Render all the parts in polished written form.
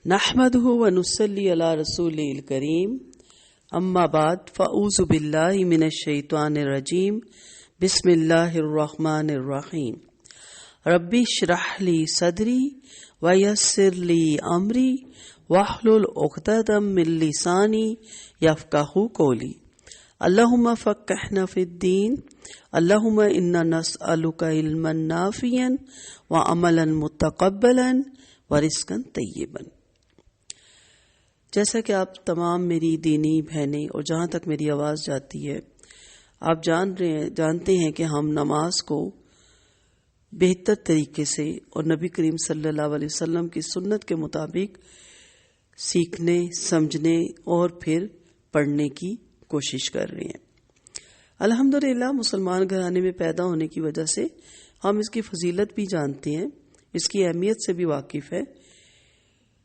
نحمده ونصلي على رسوله الكريم اما بعد فاعوذ بالله من الشیطان الرجیم بسم اللہ الرحمن الرحیم ربی اشرح لی صدری ویسر لی امری واحلل عقدۃ من لسانی یفقهوا قولی اللہم فقہنا فی الدین اللہم انا نسألک علما نافعا وعملا متقبلا ورزقا طیبا۔ جیسا کہ آپ تمام میری دینی بہنیں اور جہاں تک میری آواز جاتی ہے آپ جانتے ہیں کہ ہم نماز کو بہتر طریقے سے اور نبی کریم صلی اللہ علیہ وسلم کی سنت کے مطابق سیکھنے، سمجھنے اور پھر پڑھنے کی کوشش کر رہے ہیں۔ الحمدللہ مسلمان گھرانے میں پیدا ہونے کی وجہ سے ہم اس کی فضیلت بھی جانتے ہیں، اس کی اہمیت سے بھی واقف ہے،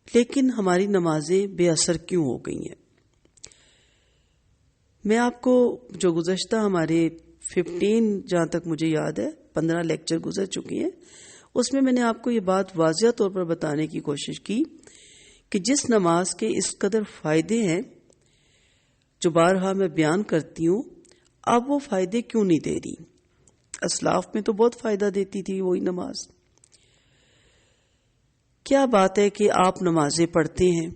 لیکن ہماری نمازیں بے اثر کیوں ہو گئی ہیں؟ میں آپ کو جو گزشتہ ہمارے 15 جہاں تک مجھے یاد ہے 15 لیکچر گزر چکی ہیں، اس میں نے آپ کو یہ بات واضح طور پر بتانے کی کوشش کی کہ جس نماز کے اس قدر فائدے ہیں جو بارہا میں بیان کرتی ہوں، اب وہ فائدے کیوں نہیں دے رہی؟ اسلاف میں تو بہت فائدہ دیتی تھی وہی نماز۔ کیا بات ہے کہ آپ نمازیں پڑھتے ہیں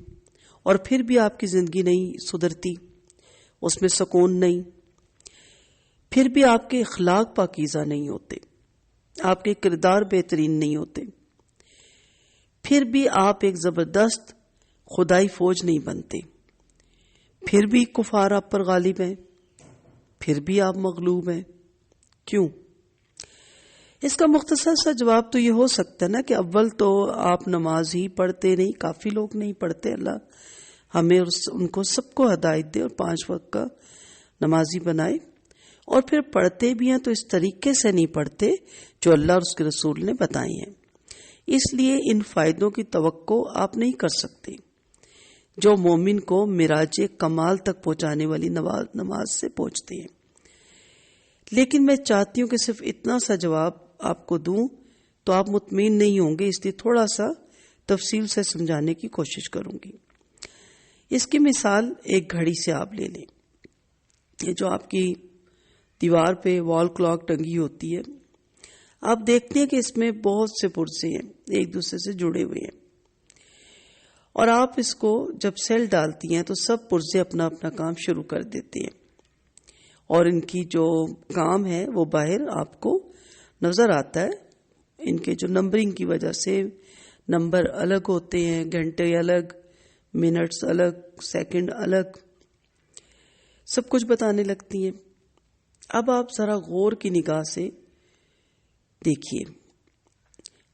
اور پھر بھی آپ کی زندگی نہیں سدھرتی، اس میں سکون نہیں، پھر بھی آپ کے اخلاق پاکیزہ نہیں ہوتے، آپ کے کردار بہترین نہیں ہوتے، پھر بھی آپ ایک زبردست خدائی فوج نہیں بنتے، پھر بھی کفار آپ پر غالب ہیں، پھر بھی آپ مغلوب ہیں، کیوں؟ اس کا مختصر سا جواب تو یہ ہو سکتا ہے نا کہ اول تو آپ نماز ہی پڑھتے نہیں، کافی لوگ نہیں پڑھتے، اللہ ہمیں اور ان کو سب کو ہدایت دے اور 5 وقت کا نمازی بنائے، اور پھر پڑھتے بھی ہیں تو اس طریقے سے نہیں پڑھتے جو اللہ اور اس کے رسول نے بتائی ہیں۔ اس لیے ان فائدوں کی توقع آپ نہیں کر سکتے جو مومن کو معراج کمال تک پہنچانے والی نماز سے پہنچتے ہیں۔ لیکن میں چاہتی ہوں کہ صرف اتنا سا جواب آپ کو دوں تو آپ مطمئن نہیں ہوں گے، اس لیے تھوڑا سا تفصیل سے سمجھانے کی کوشش کروں گی۔ اس کی مثال ایک گھڑی سے آپ لے لیں، یہ جو آپ کی دیوار پہ وال کلاک ٹنگی ہوتی ہے، آپ دیکھتے ہیں کہ اس میں بہت سے پرزے ہیں، ایک دوسرے سے جڑے ہوئے ہیں، اور آپ اس کو جب سیل ڈالتی ہیں تو سب پرزے اپنا اپنا کام شروع کر دیتے ہیں، اور ان کی جو کام ہے وہ باہر آپ کو نظر آتا ہے۔ ان کے جو نمبرنگ کی وجہ سے نمبر الگ ہوتے ہیں، گھنٹے الگ، منٹس الگ، سیکنڈ الگ، سب کچھ بتانے لگتی ہیں۔ اب آپ ذرا غور کی نگاہ سے دیکھیے،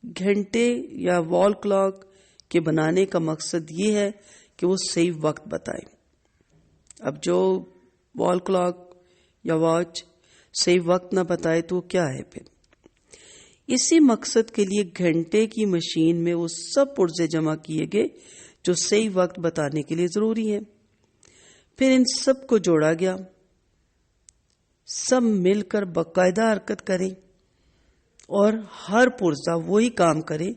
گھنٹے یا وال کلاک کے بنانے کا مقصد یہ ہے کہ وہ صحیح وقت بتائے۔ اب جو وال کلاک یا واچ صحیح وقت نہ بتائے تو کیا ہے پھر؟ اسی مقصد کے لیے گھنٹے کی مشین میں وہ سب پرزے جمع کیے گئے جو صحیح وقت بتانے کے لیے ضروری ہیں، پھر ان سب کو جوڑا گیا، سب مل کر باقاعدہ حرکت کریں اور ہر پرزہ وہی کام کرے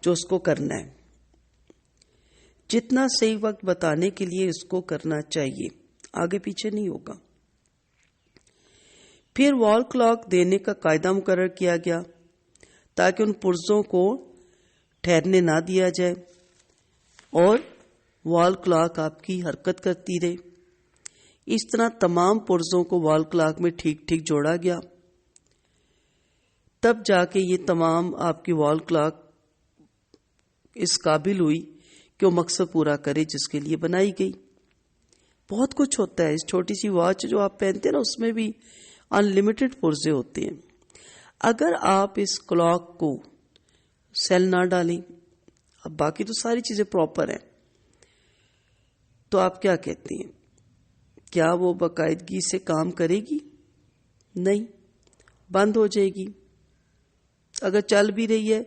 جو اس کو کرنا ہے، جتنا صحیح وقت بتانے کے لیے اس کو کرنا چاہیے، آگے پیچھے نہیں ہوگا۔ پھر وال کلاک دینے کا قاعدہ مقرر کیا گیا تاکہ ان پرزوں کو ٹھہرنے نہ دیا جائے اور وال کلاک آپ کی حرکت کرتی رہے۔ اس طرح تمام پرزوں کو وال کلاک میں ٹھیک ٹھیک جوڑا گیا، تب جا کے یہ تمام آپ کی وال کلاک اس قابل ہوئی کہ وہ مقصد پورا کرے جس کے لیے بنائی گئی۔ بہت کچھ ہوتا ہے، اس چھوٹی سی واچ جو آپ پہنتے ہیں نا، اس میں بھی ان لمیٹڈ پرزے ہوتے ہیں۔ اگر آپ اس کلاک کو سیل نہ ڈالیں، اب باقی تو ساری چیزیں پراپر ہیں، تو آپ کیا کہتے ہیں؟ کیا وہ باقاعدگی سے کام کرے گی؟ نہیں، بند ہو جائے گی۔ اگر چل بھی رہی ہے،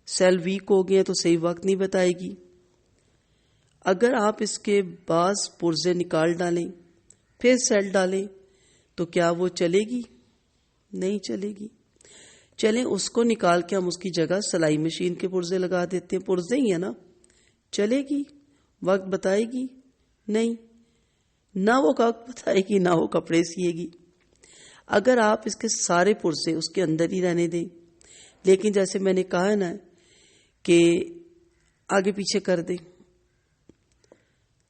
سیل ویک ہو گئے تو صحیح وقت نہیں بتائے گی۔ اگر آپ اس کے بعض پرزے نکال ڈالیں پھر سیل ڈالیں تو کیا وہ چلے گی؟ نہیں چلے گی۔ چلیں اس کو نکال کے ہم اس کی جگہ سلائی مشین کے پرزے لگا دیتے ہیں، پرزے ہی ہیں نا، چلے گی؟ وقت بتائے گی؟ نہیں، نہ وہ وقت بتائے گی، نہ وہ کپڑے سیے گی۔ اگر آپ اس کے سارے پرزے اس کے اندر ہی رہنے دیں، لیکن جیسے میں نے کہا ہے نا کہ آگے پیچھے کر دیں،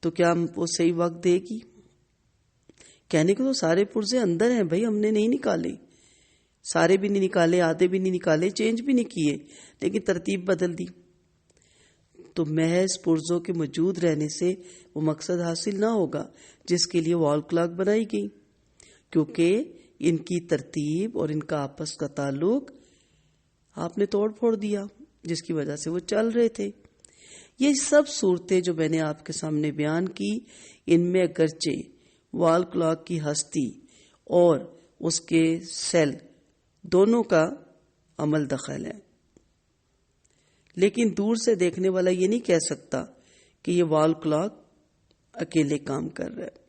تو کیا وہ صحیح وقت دے گی؟ کہنے کو تو سارے پرزے اندر ہیں بھائی، ہم نے نہیں نکالے، سارے بھی نہیں نکالے، آدھے بھی نہیں نکالے، چینج بھی نہیں کیے، لیکن ترتیب بدل دی۔ تو محض پرزوں کے موجود رہنے سے وہ مقصد حاصل نہ ہوگا جس کے لیے وال کلاک بنائی گئی، کیونکہ ان کی ترتیب اور ان کا آپس کا تعلق آپ نے توڑ پھوڑ دیا، جس کی وجہ سے وہ چل رہے تھے۔ یہ سب صورتیں جو میں نے آپ کے سامنے بیان کی، ان میں اگرچہ وال کلاک کی ہستی اور اس کے سیل دونوں کا عمل دخل ہے، لیکن دور سے دیکھنے والا یہ نہیں کہہ سکتا کہ یہ وال کلاک اکیلے کام کر رہا ہے۔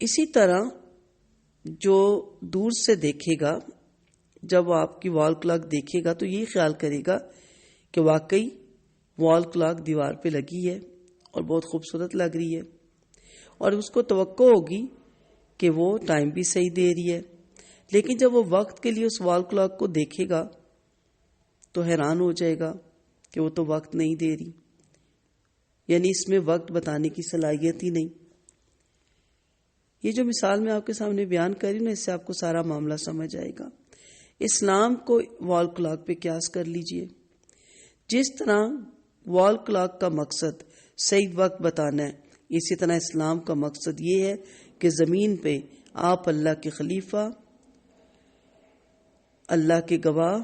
اسی طرح جو دور سے دیکھے گا، جب وہ آپ کی وال کلاک دیکھے گا تو یہی خیال کرے گا کہ واقعی وال کلاک دیوار پہ لگی ہے اور بہت خوبصورت لگ رہی ہے، اور اس کو توقع ہوگی کہ وہ ٹائم بھی صحیح دے رہی ہے۔ لیکن جب وہ وقت کے لیے اس وال کلاک کو دیکھے گا تو حیران ہو جائے گا کہ وہ تو وقت نہیں دے رہی، یعنی اس میں وقت بتانے کی صلاحیت ہی نہیں۔ یہ جو مثال میں آپ کے سامنے بیان کر رہی ہوں نا، اس سے آپ کو سارا معاملہ سمجھ آئے گا۔ اسلام کو وال کلاک پہ قیاس کر لیجئے۔ جس طرح وال کلاک کا مقصد صحیح وقت بتانا ہے، اسی طرح اسلام کا مقصد یہ ہے کہ زمین پہ آپ اللہ کے خلیفہ، اللہ کے گواہ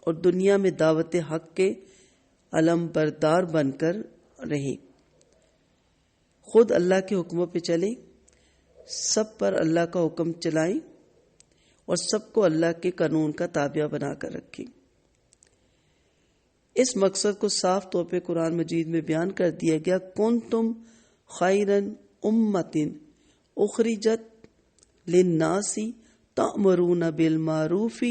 اور دنیا میں دعوت حق کے علم بردار بن کر رہیں، خود اللہ کے حکموں پہ چلیں، سب پر اللہ کا حکم چلائیں اور سب کو اللہ کے قانون کا تابع بنا کر رکھیں۔ اس مقصد کو صاف طور پہ قرآن مجید میں بیان کر دیا گیا، کنتم خیر امۃ اخرجت للناس تأمرون بالمعروف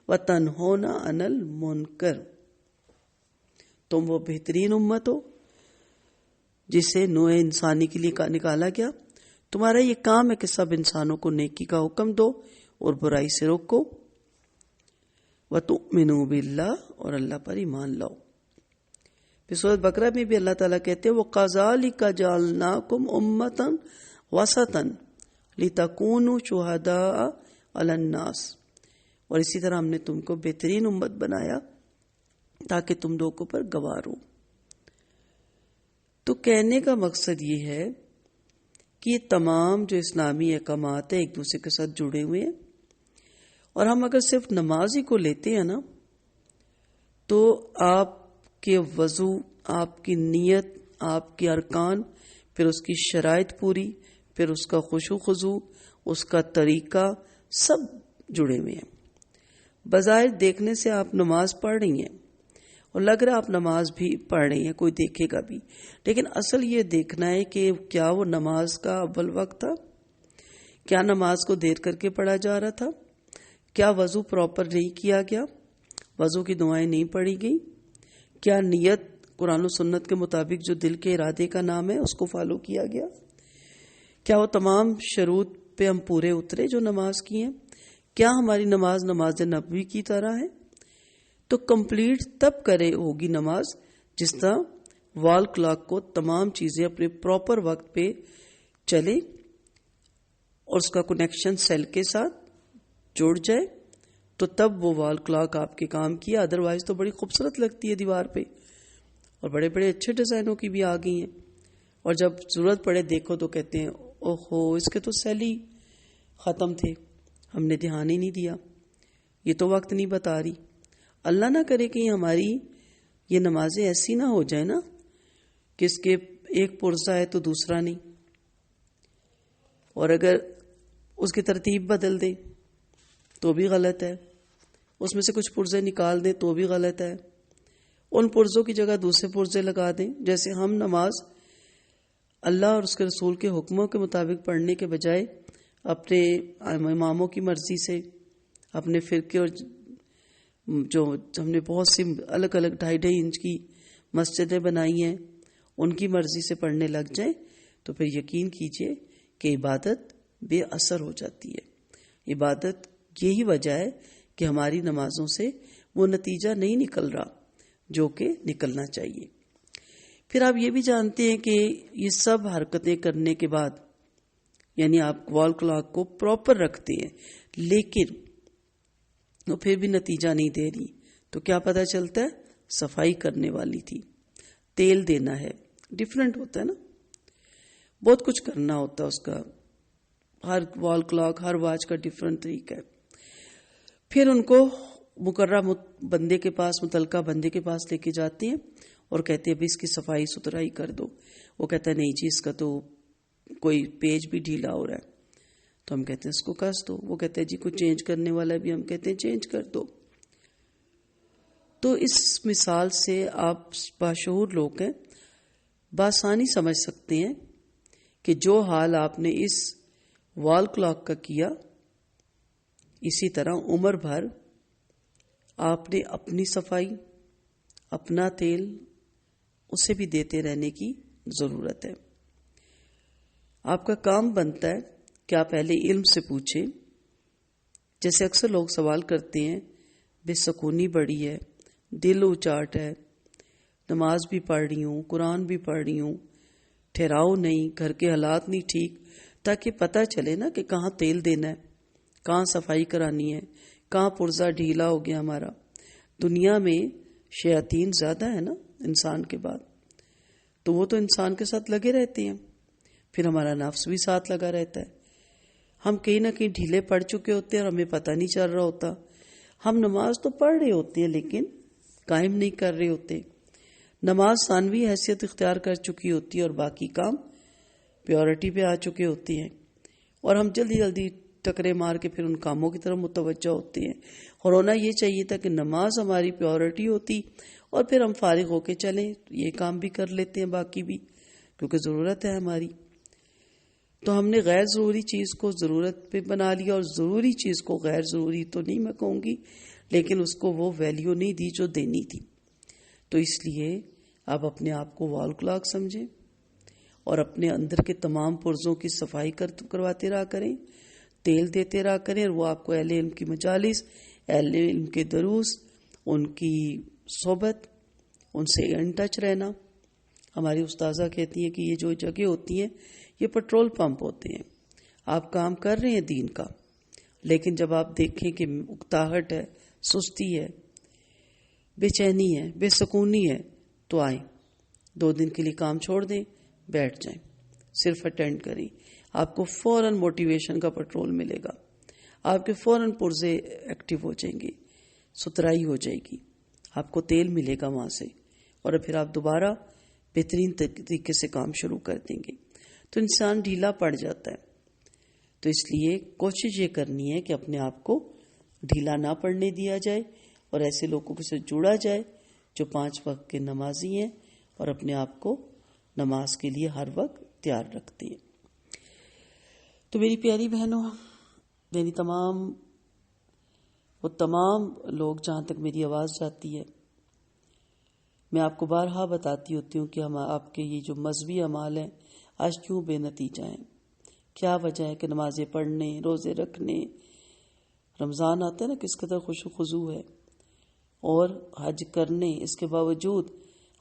وتنہون عن المنکر۔ تم وہ بہترین امت ہو جسے نوع انسانی کے لیے نکالا گیا۔ تمہارا یہ کام ہے کہ سب انسانوں کو نیکی کا حکم دو اور برائی سے روکو، وَتُؤْمِنُوا بِاللَّهِ، اور اللہ پر ایمان لاؤ۔ پھر سورۃ بقرہ میں بھی اللہ تعالیٰ کہتے ہیں وَقَذَلِكَ جَعَلْنَاكُمْ أُمَّةً وَسَطًا لِتَكُونُوا شُهَدَاءَ عَلَى النَّاسِ، اور اسی طرح ہم نے تم کو بہترین امت بنایا تاکہ تم لوگوں پر گواہ ہو۔ تو کہنے کا مقصد یہ ہے کہ یہ تمام جو اسلامی احکامات ہیں ایک دوسرے کے ساتھ جڑے ہوئے ہیں، اور ہم اگر صرف نماز ہی کو لیتے ہیں نا، تو آپ کے وضو، آپ کی نیت، آپ کے ارکان، پھر اس کی شرائط پوری، پھر اس کا خشوع خضوع، اس کا طریقہ، سب جڑے ہوئے ہیں۔ بظاہر دیکھنے سے آپ نماز پڑھ رہی ہیں اور لگ رہا آپ نماز بھی پڑھ رہی ہیں، کوئی دیکھے گا بھی، لیکن اصل یہ دیکھنا ہے کہ کیا وہ نماز کا اول وقت تھا، کیا نماز کو دیر کر کے پڑھا جا رہا تھا، کیا وضو پراپر نہیں کیا گیا، وضو کی دعائیں نہیں پڑھی گئی، کیا نیت قرآن و سنت کے مطابق جو دل کے ارادے کا نام ہے اس کو فالو کیا گیا، کیا وہ تمام شروط پہ ہم پورے اترے جو نماز کی ہیں، کیا ہماری نماز نماز نبوی کی طرح ہے۔ تو کمپلیٹ تب کرے ہوگی نماز جس طرح وال کلاک کو تمام چیزیں اپنے پراپر وقت پہ چلے اور اس کا کنیکشن سیل کے ساتھ جڑ جائے، تو تب وہ وال کلاک آپ کے کام کیا۔ ادروائز تو بڑی خوبصورت لگتی ہے دیوار پہ، اور بڑے بڑے اچھے ڈیزائنوں کی بھی آ گئی ہیں، اور جب ضرورت پڑے دیکھو تو کہتے ہیں اوہو اس کے تو سیل ہی ختم تھے، ہم نے دھیان ہی نہیں دیا، یہ تو وقت نہیں بتا رہی۔ اللہ نہ کرے کہ ہماری یہ نمازیں ایسی نہ ہو جائیں نا کہ اس کے ایک پرزہ ہے تو دوسرا نہیں، اور اگر اس کی ترتیب بدل دیں تو بھی غلط ہے، اس میں سے کچھ پرزے نکال دیں تو بھی غلط ہے، ان پرزوں کی جگہ دوسرے پرزے لگا دیں۔ جیسے ہم نماز اللہ اور اس کے رسول کے حکموں کے مطابق پڑھنے کے بجائے اپنے اماموں کی مرضی سے، اپنے فرقے اور جو ہم نے بہت سی الگ الگ 2.5 انچ کی مسجدیں بنائی ہیں ان کی مرضی سے پڑھنے لگ جائیں تو پھر یقین کیجئے کہ عبادت بے اثر ہو جاتی ہے. عبادت یہی وجہ ہے کہ ہماری نمازوں سے وہ نتیجہ نہیں نکل رہا جو کہ نکلنا چاہیے. پھر آپ یہ بھی جانتے ہیں کہ یہ سب حرکتیں کرنے کے بعد یعنی آپ وال کلاک کو پراپر رکھتے ہیں لیکن وہ پھر بھی نتیجہ نہیں دے رہی تو کیا پتہ چلتا ہے؟ صفائی کرنے والی تھی، تیل دینا ہے. ڈفرینٹ ہوتا ہے نا، بہت کچھ کرنا ہوتا ہے اس کا. ہر وال کلاک ہر واچ کا ڈفرینٹ طریقہ ہے. پھر ان کو مقررہ بندے کے پاس، متعلقہ بندے کے پاس لے کے جاتے ہیں اور کہتے ہیں اس کی صفائی ستھرائی کر دو. وہ کہتا ہے نہیں جی اس کا تو کوئی پیج بھی ڈھیلا ہو رہا ہے. تو ہم کہتے ہیں اس کو کس دو. وہ کہتے ہیں جی کوئی چینج کرنے والا بھی، ہم کہتے ہیں چینج کر دو. تو اس مثال سے آپ باشعور لوگ ہیں بآسانی سمجھ سکتے ہیں کہ جو حال آپ نے اس وال کلاک کا کیا اسی طرح عمر بھر آپ نے اپنی صفائی، اپنا تیل اسے بھی دیتے رہنے کی ضرورت ہے. آپ کا کام بنتا ہے کہ آپ پہلے علم سے پوچھیں. جیسے اکثر لوگ سوال کرتے ہیں بے سکونی بڑی ہے، دل اچاٹ ہے، نماز بھی پڑھ رہی ہوں، قرآن بھی پڑھ رہی ہوں، ٹھہراؤ نہیں، گھر کے حالات نہیں ٹھیک، تاکہ پتہ چلے نا کہ کہاں تیل دینا ہے، کہاں صفائی کرانی ہے، کہاں پرزہ ڈھیلا ہو گیا ہمارا. دنیا میں شیاطین زیادہ ہے نا انسان کے بعد، تو وہ تو انسان کے ساتھ لگے رہتے ہیں. پھر ہمارا نفس بھی ساتھ لگا رہتا ہے. ہم کہیں نہ کہیں ڈھیلے پڑ چکے ہوتے ہیں اور ہمیں پتہ نہیں چل رہا ہوتا. ہم نماز تو پڑھ رہے ہوتے ہیں لیکن قائم نہیں کر رہے ہوتے. نماز ثانوی حیثیت اختیار کر چکی ہوتی ہے اور باقی کام پیورٹی پہ آ چکے ہوتے ہیں اور ہم جلدی جلدی ٹکرے مار کے پھر ان کاموں کی طرف متوجہ ہوتے ہیں. اور ہونا یہ چاہیے تھا کہ نماز ہماری پیورٹی ہوتی اور پھر ہم فارغ ہو کے چلیں، یہ کام بھی کر لیتے ہیں باقی بھی کیونکہ ضرورت ہے ہماری. تو ہم نے غیر ضروری چیز کو ضرورت پہ بنا لیا اور ضروری چیز کو غیر ضروری تو نہیں میں کہوں گی لیکن اس کو وہ ویلیو نہیں دی جو دینی تھی. تو اس لیے آپ اپنے آپ کو وال کلاک سمجھیں اور اپنے اندر کے تمام پرزوں کی صفائی کرواتے رہا کریں، تیل دیتے رہا کریں. اور وہ آپ کو اہل علم کی مجالس، اہل علم کے دروس، ان کی صحبت، ان سے ان ٹچ رہنا. ہماری استاذہ کہتی ہیں کہ یہ جو جگہ ہوتی ہیں یہ پیٹرول پمپ ہوتے ہیں. آپ کام کر رہے ہیں دین کا لیکن جب آپ دیکھیں کہ اکتاہٹ ہے، سستی ہے، بے چینی ہے، بے سکونی ہے تو آئیں، 2 دن کے لیے کام چھوڑ دیں، بیٹھ جائیں، صرف اٹینڈ کریں. آپ کو فوراً موٹیویشن کا پیٹرول ملے گا، آپ کے فوراً پرزے ایکٹیو ہو جائیں گے، ستھرائی ہو جائے گی، آپ کو تیل ملے گا وہاں سے اور پھر آپ دوبارہ بہترین طریقے سے کام شروع کر دیں گے. تو انسان ڈھیلا پڑ جاتا ہے. تو اس لیے کوشش یہ کرنی ہے کہ اپنے آپ کو ڈھیلا نہ پڑنے دیا جائے اور ایسے لوگوں سے جڑا جائے جو 5 وقت کے نمازی ہیں اور اپنے آپ کو نماز کے لیے ہر وقت تیار رکھتے ہیں. تو میری پیاری بہنوں، میری تمام لوگ جہاں تک میری آواز جاتی ہے، میں آپ کو بارہا بتاتی ہوتی ہوں کہ ہم آپ کے یہ جو مذہبی اعمال ہیں آج کیوں بے نتیجہ ہیں. کیا وجہ ہے کہ نمازیں پڑھنے، روزے رکھنے، رمضان آتا ہے نا کس قدر خوش و خضوع ہے، اور حج کرنے، اس کے باوجود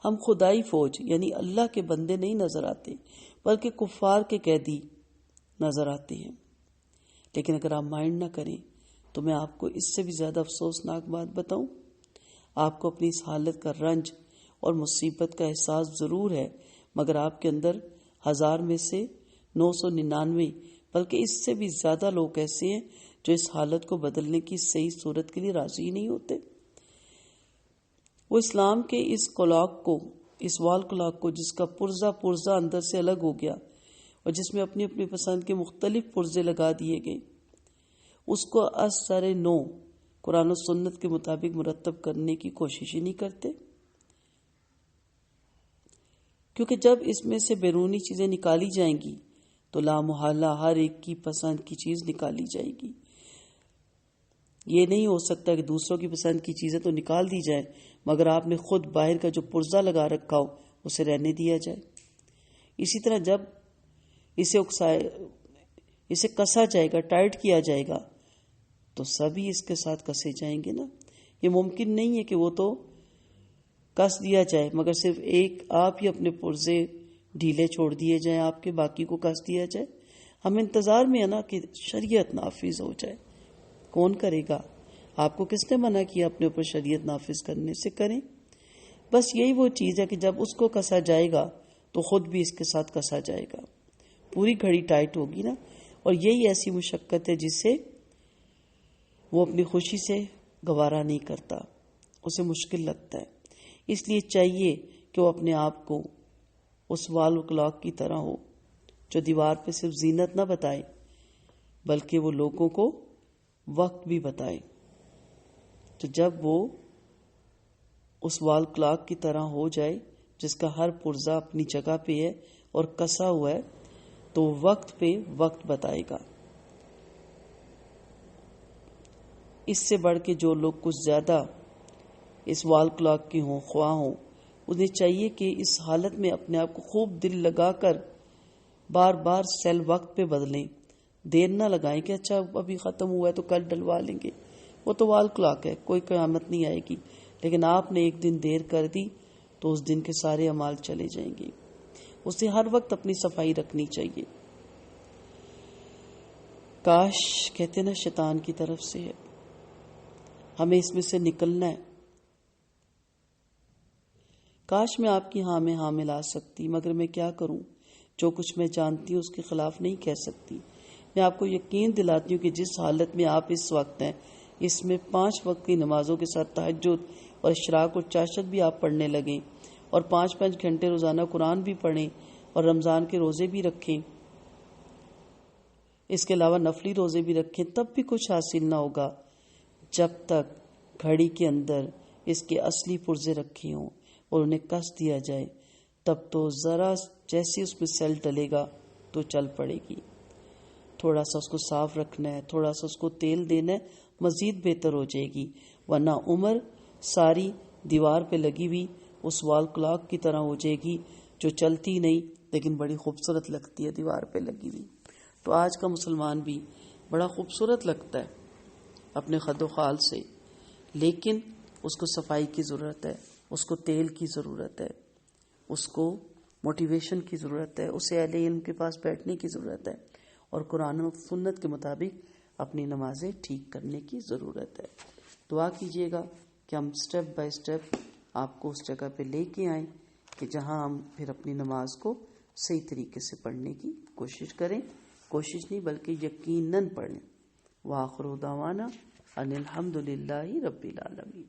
ہم خدائی فوج یعنی اللہ کے بندے نہیں نظر آتے بلکہ کفار کے قیدی نظر آتے ہیں. لیکن اگر آپ مائنڈ نہ کریں تو میں آپ کو اس سے بھی زیادہ افسوسناک بات بتاؤں، آپ کو اپنی اس حالت کا رنج اور مصیبت کا احساس ضرور ہے مگر آپ کے اندر 1000 میں سے 999 بلکہ اس سے بھی زیادہ لوگ ایسے ہیں جو اس حالت کو بدلنے کی صحیح صورت کے لیے راضی نہیں ہوتے. وہ اسلام کے اس کلاک کو، اس وال کلاک کو جس کا پرزہ اندر سے الگ ہو گیا اور جس میں اپنی اپنی پسند کے مختلف پرزے لگا دیے گئے، اس کو از سر نو قرآن و سنت کے مطابق مرتب کرنے کی کوشش ہی نہیں کرتے. کیونکہ جب اس میں سے بیرونی چیزیں نکالی جائیں گی تو لا محالہ ہر ایک کی پسند کی چیز نکالی جائے گی. یہ نہیں ہو سکتا کہ دوسروں کی پسند کی چیزیں تو نکال دی جائیں مگر آپ نے خود باہر کا جو پرزہ لگا رکھا ہو اسے رہنے دیا جائے. اسی طرح جب اسے کسا جائے گا، ٹائٹ کیا جائے گا، تو سبھی اس کے ساتھ کسے جائیں گے نا. یہ ممکن نہیں ہے کہ وہ تو کس دیا جائے مگر صرف ایک آپ ہی اپنے پرزے ڈھیلے چھوڑ دیے جائیں، آپ کے باقی کو کس دیا جائے. ہم انتظار میں ہے نا کہ شریعت نافذ ہو جائے. کون کرے گا؟ آپ کو کس نے منع کیا اپنے اوپر شریعت نافذ کرنے سے؟ کریں. بس یہی وہ چیز ہے کہ جب اس کو کسا جائے گا تو خود بھی اس کے ساتھ کسا جائے گا. پوری گھڑی ٹائٹ ہوگی نا. اور یہی ایسی مشقت ہے جسے وہ اپنی خوشی سے گوارا نہیں کرتا، اسے مشکل لگتا ہے. اس لیے چاہیے کہ وہ اپنے آپ کو اس وال کلاک کی طرح ہو جو دیوار پہ صرف زینت نہ بتائے بلکہ وہ لوگوں کو وقت بھی بتائے. تو جب وہ اس وال کلاک کی طرح ہو جائے جس کا ہر پرزہ اپنی جگہ پہ ہے اور کسا ہوا ہے تو وقت پہ وقت بتائے گا. اس سے بڑھ کے جو لوگ کچھ زیادہ اس وال کلاک کی خواہ ہوں انہیں چاہیے کہ اس حالت میں اپنے آپ کو خوب دل لگا کر بار بار سیل وقت پہ بدلیں. دیر نہ لگائیں کہ اچھا ابھی ختم ہوا ہے تو کل ڈلوا لیں گے. وہ تو وال کلاک ہے، کوئی قیامت نہیں آئے گی. لیکن آپ نے ایک دن دیر کر دی تو اس دن کے سارے اعمال چلے جائیں گے. اسے ہر وقت اپنی صفائی رکھنی چاہیے. کاش کہتے نا شیطان کی طرف سے ہے، ہمیں اس میں سے نکلنا ہے. کاش میں آپ کی ہاں میں ہاں ملا سکتی، مگر میں کیا کروں؟ جو کچھ میں جانتی ہوں اس کے خلاف نہیں کہہ سکتی. میں آپ کو یقین دلاتی ہوں کہ جس حالت میں آپ اس وقت ہیں اس میں 5 وقت کی نمازوں کے ساتھ تہجد اور اشراق اور چاشت بھی آپ پڑھنے لگیں اور 5 گھنٹے روزانہ قرآن بھی پڑھیں اور رمضان کے روزے بھی رکھیں، اس کے علاوہ نفلی روزے بھی رکھیں، تب بھی کچھ حاصل نہ ہوگا جب تک گھڑی کے اندر اس کے اصلی پرزے رکھے ہوں اور انہیں کس دیا جائے. تب تو ذرا جیسے اس میں سیل ڈلے گا تو چل پڑے گی. تھوڑا سا اس کو صاف رکھنا ہے، تھوڑا سا اس کو تیل دینا ہے، مزید بہتر ہو جائے گی. ورنہ عمر ساری دیوار پہ لگی ہوئی اس وال کلاک کی طرح ہو جائے گی جو چلتی نہیں لیکن بڑی خوبصورت لگتی ہے دیوار پہ لگی ہوئی. تو آج کا مسلمان بھی بڑا خوبصورت لگتا ہے اپنے خد و خال سے، لیکن اس کو صفائی کی ضرورت ہے، اس کو تیل کی ضرورت ہے، اس کو موٹیویشن کی ضرورت ہے، اسے اہل علم کے پاس بیٹھنے کی ضرورت ہے اور قرآن و سنت کے مطابق اپنی نمازیں ٹھیک کرنے کی ضرورت ہے. دعا کیجیے گا کہ ہم سٹیپ بائی سٹیپ آپ کو اس جگہ پہ لے کے آئیں کہ جہاں ہم پھر اپنی نماز کو صحیح طریقے سے پڑھنے کی کوشش کریں. کوشش نہیں بلکہ یقیناً پڑھیں. وآخر دعوانا ان الحمد للہ رب العالمین.